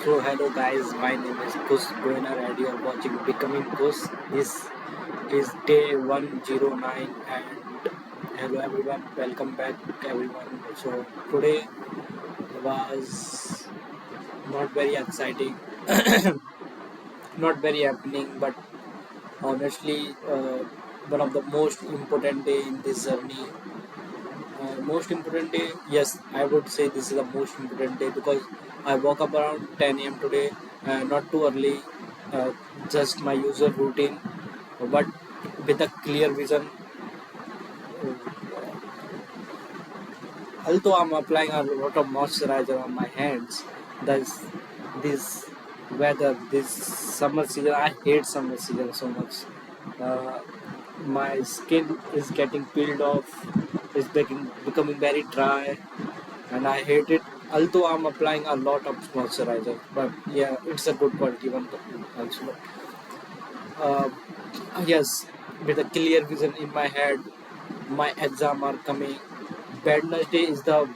So hello guys, my name is Kus Goener and you are watching Becoming Kus. This is day 109 and hello everyone, welcome back everyone. So today was not very exciting, not very happening, but honestly one of the most important day in this journey. Most important day, yes, I would say this is the most important day because I woke up around 10 a.m. today, not too early, uh, just my usual routine, but with a clear vision. Although I'm applying a lot of moisturizer on my hands, this weather, this summer season, I hate summer season so much. Uh, my skin is getting peeled off, is becoming very dry, and I hate it. Although I'm applying a lot of moisturizer, but yeah, it's a good quality one also. Uh, yes, with a clear vision in my head, my exam are coming. Wednesday is the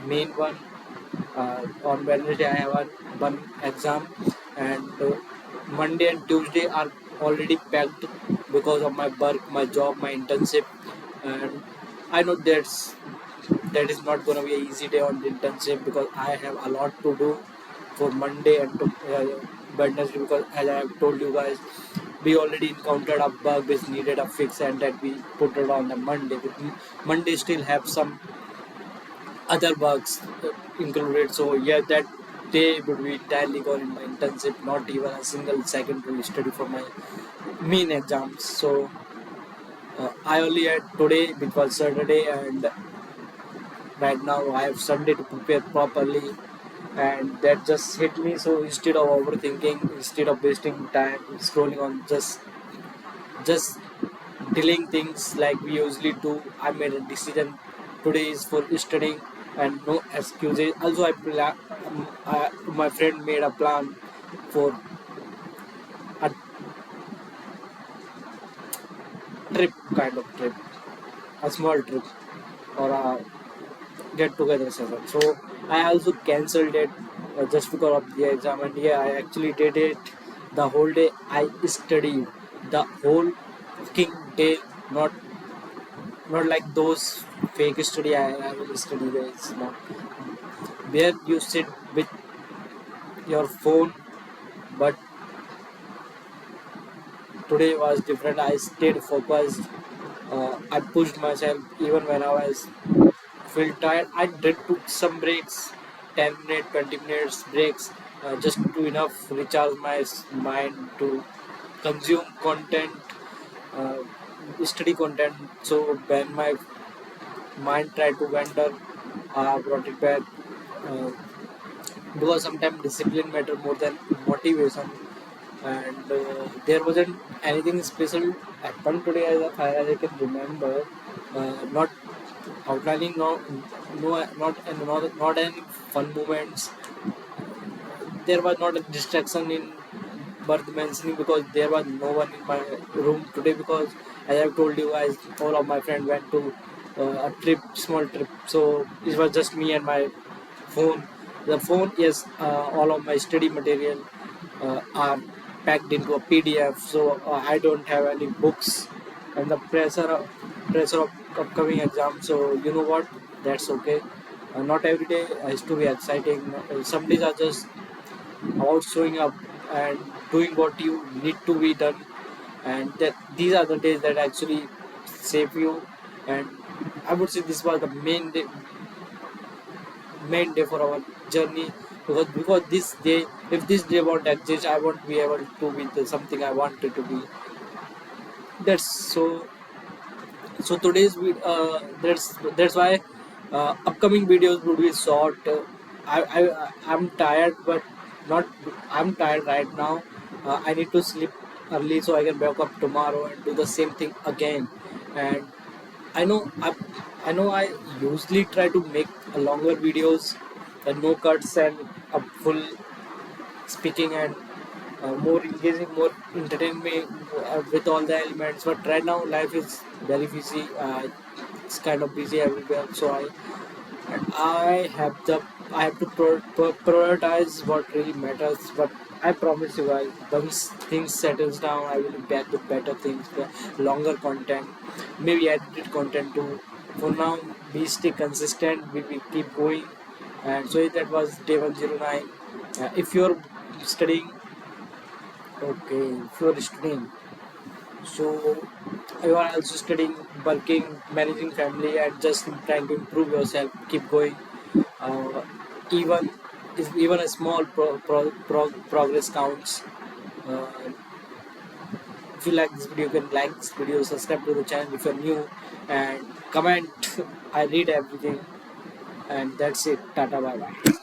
main one. On Wednesday I have one exam, and Monday and Tuesday are already packed because of my work, my job, my internship, and I know that is not gonna be an easy day on the internship because I have a lot to do for Monday and Wednesday because as I have told you guys, we already encountered a bug which needed a fix and that we put it on the Monday. But Monday still have some other bugs included. So yeah, that day would be entirely gone in my internship, not even a single second to study for my main exams. So I only had today, which was Saturday, and right now I have Sunday to prepare properly, and that just hit me. So instead of overthinking, instead of wasting time scrolling on just delaying things like we usually do, I made a decision. Today is for studying and no excuses. Also, my friend made a plan for a trip, kind of trip, a small trip or a get together session. So I also cancelled it just because of the exam. And yeah, I actually did it the whole day. I studied the whole fucking day, not like those fake study I will study days. No, where you sit with your phone. But today was different. I stayed focused. I pushed myself even when I was feel tired. I did took some breaks, 10 minute, 20 minutes breaks, just to enough recharge my mind to consume content, uh, study content. So when my mind tried to wander, I brought it back. Uh, because sometimes discipline matter more than motivation, and there wasn't anything special happened today as I can remember. Not outlining, not any fun moments. There was not a distraction in worth mentioning because there was no one in my room today because as I've told you guys, all of my friends went to a trip, small trip. So it was just me and my phone. The phone is all of my study material are packed into a PDF. So I don't have any books and the pressure of upcoming exam. So you know what? That's okay. Not every day has to be exciting. Some days are just about showing up and doing what you need to be done, and that these are the days that actually save you. And I would say this was the main day for our journey because this day, if this day won't exist, I won't be able to be something I wanted to be. That's so today's that's why upcoming videos would be short. I'm tired, but not I'm tired right now. I need to sleep early so I can wake up tomorrow and do the same thing again. And I know I usually try to make a longer videos and no cuts and a full speaking and more engaging, more entertaining with all the elements. But right now, life is very busy. It's kind of busy everywhere. So I And I have to prioritize what really matters. But I promise you guys, once things settles down, I will be back with better things, longer content, maybe edited content too. For now, we stay consistent. We keep going. And so that was day 109. If you're studying, okay, if you're studying, so you are also studying, working, managing family, and just trying to improve yourself. Keep going. uh, even even a small progress counts. uh, if you like this video, you can like this video, subscribe to the channel if you're new, and comment. I read everything, and that's it. Tata, bye bye.